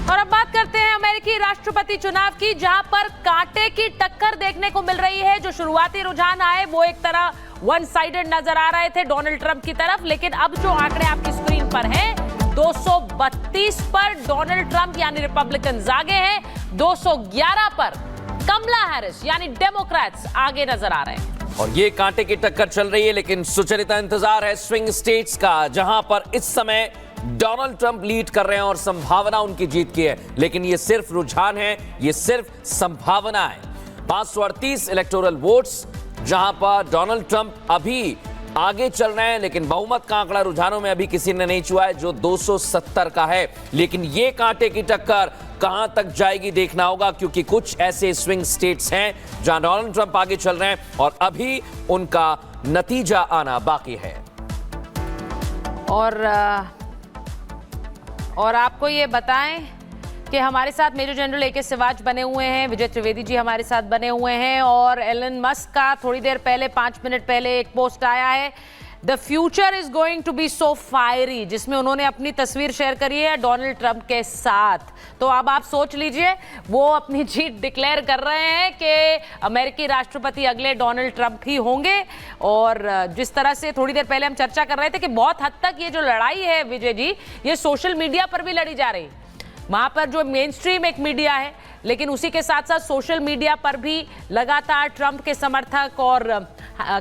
और अब बात करते हैं अमेरिकी राष्ट्रपति चुनाव की, जहां पर कांटे की टक्कर देखने को मिल रही है। जो शुरुआती रुझान आए वो एक तरह वन साइडेड नजर आ रहे थे डोनाल्ड ट्रंप की तरफ, लेकिन अब जो आंकड़े आपकी स्क्रीन पर हैं 232 पर डोनाल्ड ट्रंप यानी रिपब्लिकन आगे हैं, 211 पर कमला हैरिस यानी डेमोक्रेट्स आगे नजर आ रहे हैं। और ये कांटे की टक्कर चल रही है, लेकिन सुचरिता इंतजार है स्विंग स्टेट्स का, जहां पर इस समय डोनाल्ड ट्रंप लीड कर रहे हैं और संभावना उनकी जीत की है। लेकिन ये सिर्फ रुझान है, ये सिर्फ संभावना है। 538 इलेक्टोरल वोट्स जहां पर डोनाल्ड ट्रंप अभी आगे चल रहे हैं, लेकिन बहुमत का आंकड़ा रुझानों में अभी किसी ने नहीं छुआ है, जो 270 का है। लेकिन ये कांटे की टक्कर कहां तक जाएगी देखना होगा, क्योंकि कुछ ऐसे स्विंग स्टेट्स हैं जहां डोनाल्ड ट्रंप आगे चल रहे हैं और अभी उनका नतीजा आना बाकी है। और आपको ये बताएं कि हमारे साथ मेजर जनरल ए.के. सिवाच बने हुए हैं, विजय त्रिवेदी जी हमारे साथ बने हुए हैं, और एलन मस्क का थोड़ी देर पहले 5 मिनट पहले एक पोस्ट आया है, the future is going to be so fiery, जिसमें उन्होंने अपनी तस्वीर शेयर करी है डोनाल्ड ट्रंप के साथ। तो अब आप सोच लीजिए, वो अपनी जीत डिक्लेयर कर रहे हैं कि अमेरिकी राष्ट्रपति अगले डोनाल्ड ट्रंप ही होंगे। और जिस तरह से थोड़ी देर पहले हम चर्चा कर रहे थे कि बहुत हद तक ये जो लड़ाई है विजय जी, ये सोशल मीडिया पर भी लड़ी जा रही है। वहां पर जो मेन स्ट्रीम एक मीडिया है, लेकिन उसी के साथ साथ सोशल मीडिया पर भी लगातार ट्रंप के समर्थक और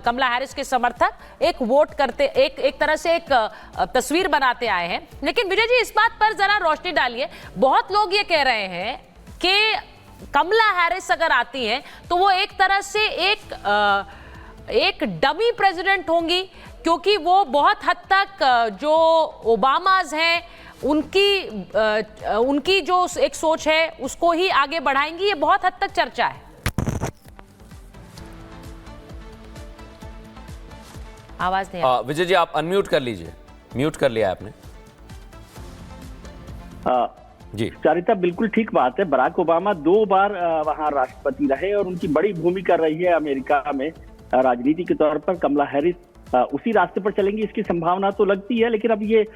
कमला हैरिस के समर्थक एक वोट करते, एक तरह से एक तस्वीर बनाते आए हैं। लेकिन विजय जी, इस बात पर जरा रोशनी डालिए। बहुत लोग ये कह रहे हैं कि कमला हैरिस अगर आती हैं तो वो एक तरह से एक डमी प्रेसिडेंट होंगी, क्योंकि वो बहुत हद तक जो ओबामाज हैं उनकी जो एक सोच है उसको ही आगे बढ़ाएंगी। ये बहुत हद तक चर्चा है। आवाज नहीं आ विजय जी, आप अनम्यूट कर लीजिए। म्यूट कर लिया आपने जी। चारिता, बिल्कुल ठीक बात है। बराक ओबामा 2 बार वहां राष्ट्रपति रहे और उनकी बड़ी भूमिका रही है अमेरिका में राजनीति के तौर पर। कमला हैरिस उसी रास्ते पर चलेंगी, इसकी संभावना तो लगती है। लेकिन अब ये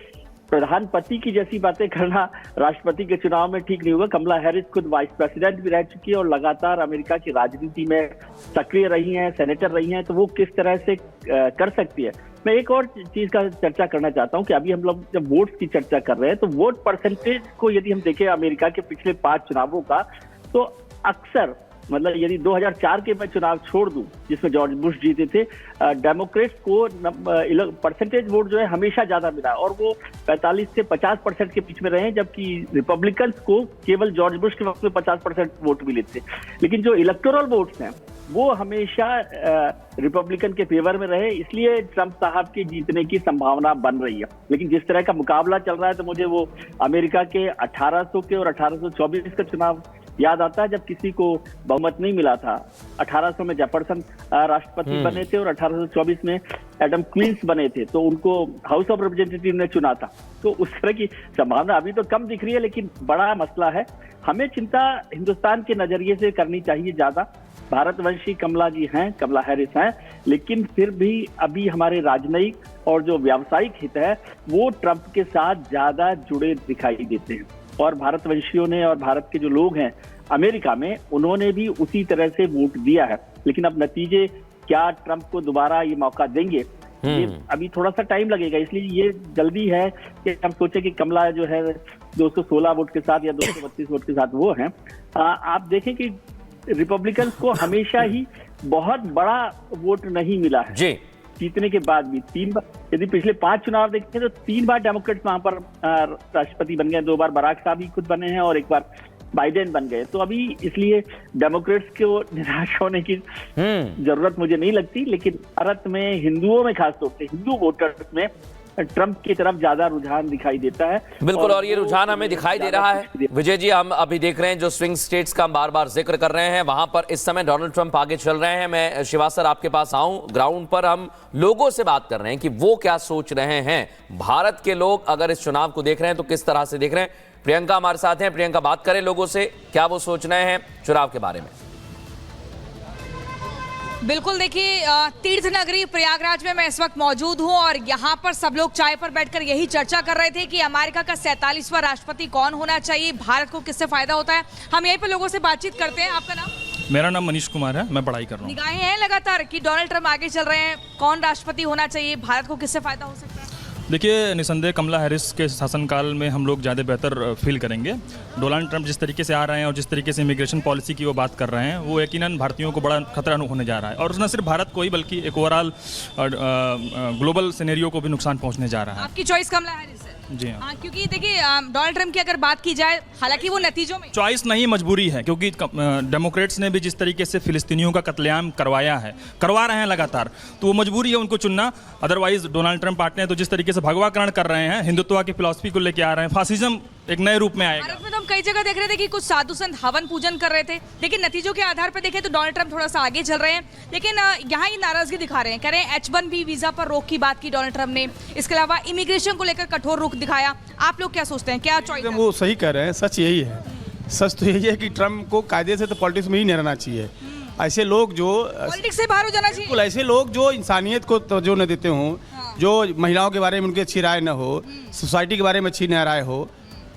प्रधानपति की जैसी बातें करना राष्ट्रपति के चुनाव में ठीक नहीं होगा। कमला हैरिस खुद वाइस प्रेसिडेंट भी रह चुकी है और लगातार अमेरिका की राजनीति में सक्रिय रही हैं, सेनेटर रही हैं, तो वो किस तरह से कर सकती है। मैं एक और चीज का चर्चा करना चाहता हूं कि अभी हम लोग जब वोट्स की चर्चा कर रहे हैं, तो वोट परसेंटेज को यदि हम देखें अमेरिका के पिछले 5 चुनावों का, तो अक्सर मतलब यदि 2004 के मैं चुनाव छोड़ दूं जिसमें जॉर्ज बुश जीते थे, डेमोक्रेट्स को परसेंटेज वोट जो है हमेशा ज्यादा मिला और वो 45 से 50% के बीच में रहे, जबकि रिपब्लिकन्स को केवल जॉर्ज बुश के वक्त में 50% वोट मिले थे। लेकिन जो इलेक्टोरल वोट्स हैं वो हमेशा रिपब्लिकन के फेवर में रहे, इसलिए ट्रंप साहब के जीतने की संभावना बन रही है। लेकिन जिस तरह का मुकाबला चल रहा है, तो मुझे वो अमेरिका के 1800 के और 1824 का चुनाव याद आता है, जब किसी को बहुमत नहीं मिला था। 1800 में जेफरसन राष्ट्रपति बने थे और 1824 में एडम क्वींस बने थे, तो उनको हाउस ऑफ रिप्रेजेंटेटिव ने चुना था। तो उस तरह की संभावना अभी तो कम दिख रही है, लेकिन बड़ा मसला है। हमें चिंता हिंदुस्तान के नजरिए से करनी चाहिए ज्यादा। भारतवंशी कमला जी हैं, कमला हैरिस हैं, लेकिन फिर भी अभी हमारे राजनयिक और जो व्यावसायिक हित है वो ट्रंप के साथ ज्यादा जुड़े दिखाई देते हैं। और भारतवंशियों ने और भारत के जो लोग हैं अमेरिका में, उन्होंने भी उसी तरह से वोट दिया है। लेकिन अब नतीजे क्या ट्रंप को दोबारा ये मौका देंगे, ये अभी थोड़ा सा टाइम लगेगा। इसलिए ये जल्दी है कि हम सोचे कि कमला जो है 216 वोट के साथ या 232 वोट के साथ वो हैं। आप देखें कि रिपब्लिकन को हमेशा ही बहुत बड़ा वोट नहीं मिला है जी। जीतने के बाद भी 3 बार, यदि पिछले 5 चुनाव देखें तो 3 बार डेमोक्रेट्स वहां पर राष्ट्रपति बन गए। 2 बार बराक साहब ही खुद बने हैं और 1 बार बाइडेन बन गए। तो अभी इसलिए डेमोक्रेट्स को निराश होने की जरूरत मुझे नहीं लगती। लेकिन भारत में हिंदुओं में, खासतौर से हिंदू वोटर्स में ट्रंप की तरफ ज्यादा रुझान दिखाई देता है। बिल्कुल, और ये रुझान हमें दिखाई दे रहा है। विजय जी, हम अभी देख रहे हैं जो स्विंग स्टेट्स का बार बार जिक्र कर रहे हैं, वहां पर इस समय डोनाल्ड ट्रंप आगे चल रहे हैं। मैं शिवा सर आपके पास आऊं, ग्राउंड पर हम लोगों से बात कर रहे हैं कि वो क्या सोच रहे हैं। भारत के लोग अगर इस चुनाव को देख रहे हैं तो किस तरह से देख रहे हैं। प्रियंका हमारे साथ हैं। प्रियंका, बात करें लोगों से, क्या वो सोच रहे हैं चुनाव के बारे में। बिल्कुल, देखिए तीर्थ नगरी प्रयागराज में मैं इस वक्त मौजूद हूं और यहाँ पर सब लोग चाय पर बैठकर यही चर्चा कर रहे थे कि अमेरिका का 47वां राष्ट्रपति कौन होना चाहिए, भारत को किससे फायदा होता है। हम यहीं पर लोगों से बातचीत करते हैं। आपका नाम? मेरा नाम मनीष कुमार है, मैं पढ़ाई कर रहा हूँ। निगाहें हैं लगातार कि डोनाल्ड ट्रंप आगे चल रहे हैं, कौन राष्ट्रपति होना चाहिए, भारत को किससे फायदा हो सकता है? देखिए, निसंदेह कमला हैरिस के शासनकाल में हम लोग ज़्यादा बेहतर फील करेंगे। डोनाल्ड ट्रंप जिस तरीके से आ रहे हैं और जिस तरीके से इमिग्रेशन पॉलिसी की वो बात कर रहे हैं, वो यकीनन भारतीयों को बड़ा खतरा होने जा रहा है और न सिर्फ भारत को ही बल्कि एक ओवरऑल ग्लोबल सिनेरियो को भी नुकसान पहुंचने जा रहा है। आपकी चॉइस कमला हैरिस है? जी हाँ, क्योंकि देखिए डोनाल्ड ट्रंप की अगर बात की जाए, हालांकि वो नतीजों में चॉइस नहीं मजबूरी है, क्योंकि डेमोक्रेट्स ने भी जिस तरीके से फिलिस्तीनियों का कत्लेआम करवा रहे हैं लगातार, तो वो मजबूरी है उनको चुनना। अदरवाइज डोनाल्ड ट्रंप पार्टी ने तो जिस तरीके से भगवाकरण कर रहे हैं, हिंदुत्व की फिलॉसफी को लेकर आ रहे हैं, फासिज्म एक नए रूप में आएगा। भारत में तो हम कई जगह देख रहे थे कि कुछ साधु संत हवन पूजन कर रहे थे, लेकिन नतीजों के आधार पर देखें तो डोनाल्ड ट्रंप थोड़ा सा आगे चल रहे हैं। लेकिन यहाँ ही नाराजगी दिखा रहे हैं, कह रहे हैं H1B वीजा पर रोक की बात की डोनाल्ड ट्रंप ने, इसके अलावा इमिग्रेशन को लेकर कठोर रुख दिखाया। आप लोग क्या सोचते हैं, क्या चॉइस? वो सही कह रहे हैं, सच यही है। सच तो यही है कि ट्रंप को कायदे से तो पॉलिटिक्स में ही नहीं रहना चाहिए। ऐसे लोग जो पॉलिटिक्स से बाहर हो जाना चाहिए। बिल्कुल, ऐसे लोग जो इंसानियत को तवज्जो न देते हों, जो महिलाओं के बारे में उनकी अच्छी राय न हो, सोसाइटी के बारे में अच्छी राय हो,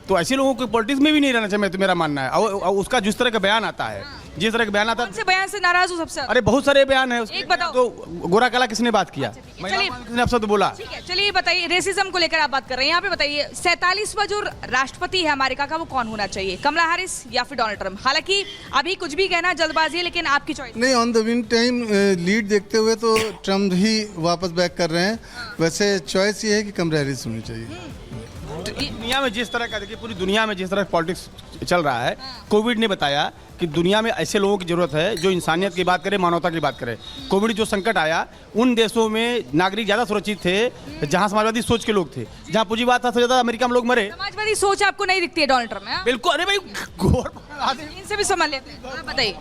तो ऐसे लोगों को पॉलिटिक्स में भी नहीं रहना चाहिए, मेरा मानना है। और उसका जिस तरह का बयान आता है, जिस तरह का बयान आता है, कौन से बयान से नाराज हो सबसे? अरे बहुत सारे बयान है। एक बताओ। तो गोरा काला किसने बात किया? चलिए, किसने अब शब्द बोला? ठीक है, चलिए बताइए, रेसिज्म को लेकर आप बात कर रहे हैं, यहाँ पे बताइए 47वां जो राष्ट्रपति है अमेरिका का, वो कौन होना चाहिए, कमला हैरिस या फिर डोनाल्ड ट्रंप? हालांकि अभी कुछ भी कहना जल्दबाजी है, लेकिन आपकी चॉइस? नहीं, on the win time lead देखते हुए तो ट्रम्प ही वापस बैक कर रहे हैं। वैसे चॉइस ये है कि कमला हैरिस होनी चाहिए। दुनिया में जिस तरह का, देखिए पूरी दुनिया में जिस तरह पॉलिटिक्स चल रहा है, कोविड ने बताया कि दुनिया में ऐसे लोगों की जरूरत है जो इंसानियत की बात करे, मानवता की बात करे। कोविड जो संकट आया, उन देशों में नागरिक ज़्यादा सुरक्षित थे जहां समाजवादी सोच के लोग थे, जहां पूंजीवाद था, ज़्यादा अमेरिका में लोग मरे। समाजवादी सोच आपको नहीं दिखती है डोनाल्ड ट्रंप में? बिल्कुल। अरे भाई, इनसे भी समझ लेते हैं, आप बताइए।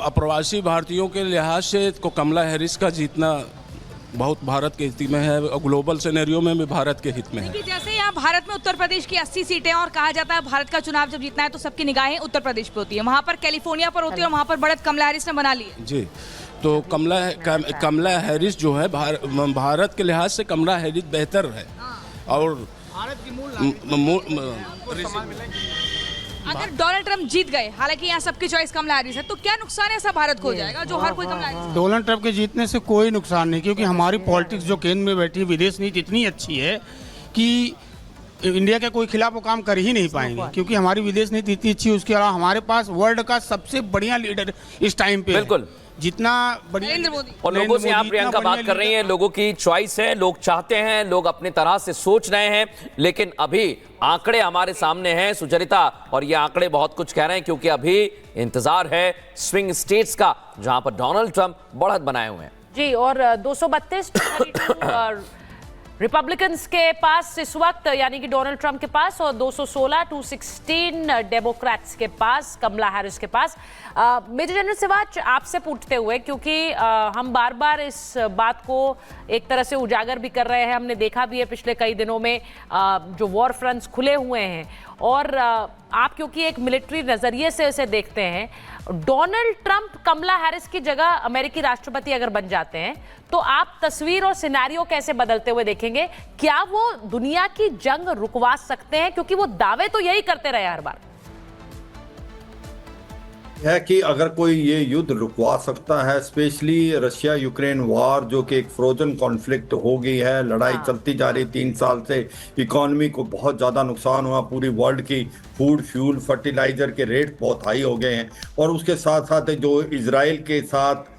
अप्रवासी भारतीयों के लिहाज से तो कमला हैरिस का जीतना बहुत भारत के हित में है और ग्लोबल सिनेरियो में भी भारत के हित में है। जैसे यहाँ भारत में उत्तर प्रदेश की 80 सीटें और कहा जाता है भारत का चुनाव जब जीतना है तो सबकी निगाहें उत्तर प्रदेश पे होती है, वहाँ पर कैलिफोर्निया पर होती है और वहाँ पर बढ़त कमला हैरिस ने बना ली है। जी, तो कमला हैरिस जो है भारत के लिहाज से कमला हैरिस बेहतर है। और भारत की अगर डोनाल्ड ट्रंप जीत गए, हालांकि यहाँ सबकी चॉइस कमला हैरिस है, तो क्या नुकसान ऐसा भारत को हो जाएगा जो हर कोई कमला हैरिस? डोनाल्ड ट्रंप के जीतने से कोई नुकसान नहीं, क्योंकि हमारी पॉलिटिक्स जो केंद्र में बैठी है, विदेश नीति इतनी अच्छी है कि इंडिया के कोई खिलाफ वो काम कर ही नहीं पाएंगे, क्योंकि हमारी विदेश नीति इतनी अच्छी है। उसके अलावा हमारे पास वर्ल्ड का सबसे बढ़िया लीडर इस टाइम पे बिल्कुल जितना बढ़िया नरेंद्र मोदी। और लोगों से आप प्रियंका बात कर रही हैं, लोगों की चॉइस है, लोग चाहते हैं, लोग अपनी तरह से सोच रहे हैं, लेकिन अभी आंकड़े हमारे सामने हैं सुचरिता, और ये आंकड़े बहुत कुछ कह रहे हैं, क्योंकि अभी इंतजार है स्विंग स्टेट्स का, जहां पर डोनाल्ड ट्रंप बढ़त बनाए हुए हैं। जी, और 232 रिपब्लिकन्स के पास इस वक्त, यानी कि डोनाल्ड ट्रंप के पास, और 216 216 डेमोक्रेट्स के पास, कमला हैरिस के पास। मेजर जनरल सिवाच, आपसे पूछते हुए, क्योंकि हम बार बार इस बात को एक तरह से उजागर भी कर रहे हैं, हमने देखा भी है पिछले कई दिनों में जो वॉर फ्रंट्स खुले हुए हैं, और आप क्योंकि एक मिलिट्री नजरिए से इसे देखते हैं, डोनाल्ड ट्रंप कमला हैरिस की जगह अमेरिकी राष्ट्रपति अगर बन जाते हैं तो आप तस्वीर और सिनेरियो कैसे बदलते हुए देखेंगे? क्या वो दुनिया की जंग रुकवा सकते हैं? क्योंकि वो दावे तो यही करते रहे हर बार है कि अगर कोई ये युद्ध रुकवा सकता है, स्पेशली रशिया यूक्रेन वॉर जो कि एक फ्रोजन कॉन्फ्लिक्ट हो गई है, लड़ाई चलती जा रही 3 साल से, इकोनॉमी को बहुत ज़्यादा नुकसान हुआ, पूरी वर्ल्ड की फूड, फ्यूल, फर्टिलाइजर के रेट बहुत हाई हो गए हैं, और उसके साथ साथ जो इजराइल के साथ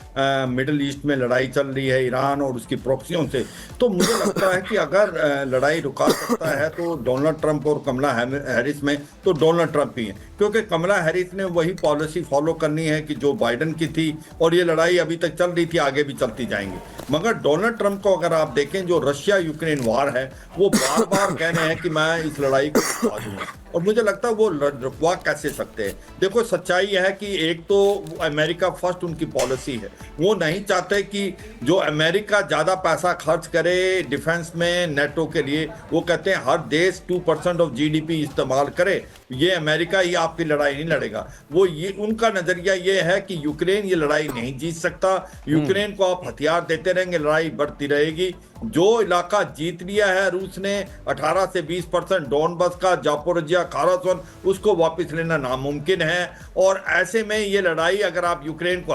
मिडिल ईस्ट में लड़ाई चल रही है, ईरान और उसकी प्रॉक्सियों से, तो मुझे लगता है कि अगर लड़ाई रुका सकता है तो डोनाल्ड ट्रंप और कमला हैरिस में तो डोनाल्ड ट्रंप ही है, क्योंकि कमला हैरिस ने वही पॉलिसी फॉलो करनी है कि जो बाइडन की थी, और ये लड़ाई अभी तक चल रही थी, आगे भी चलती जाएंगी। मगर डोनाल्ड ट्रंप को अगर आप देखें, जो रशिया यूक्रेन वार है, वो बार बार कह रहे हैं कि मैं इस लड़ाई को रुकवा दूंगा, और मुझे लगता है वो रुकवा कैसे सकते हैं। देखो, सच्चाई यह है कि एक तो अमेरिका फर्स्ट उनकी पॉलिसी है, वो नहीं चाहते कि जो अमेरिका ज़्यादा पैसा खर्च करे डिफेंस में, नेटो के लिए, वो कहते हैं हर देश 2% ऑफ GDP इस्तेमाल करे ये अमेरिका ही आपकी लड़ाई नहीं लड़ेगा। वो ये उनका नजरिया ये है कि यूक्रेन ये लड़ाई नहीं जीत सकता, यूक्रेन को आप हथियार देते रहेंगे, लड़ाई बढ़ती रहेगी। जो इलाका जीत लिया है रूस ने 18 से 20% डोनबस का, जापोरिजिया, खारासन, उसको वापस लेना नामुमकिन है। और ऐसे में ये लड़ाई अगर आप यूक्रेन को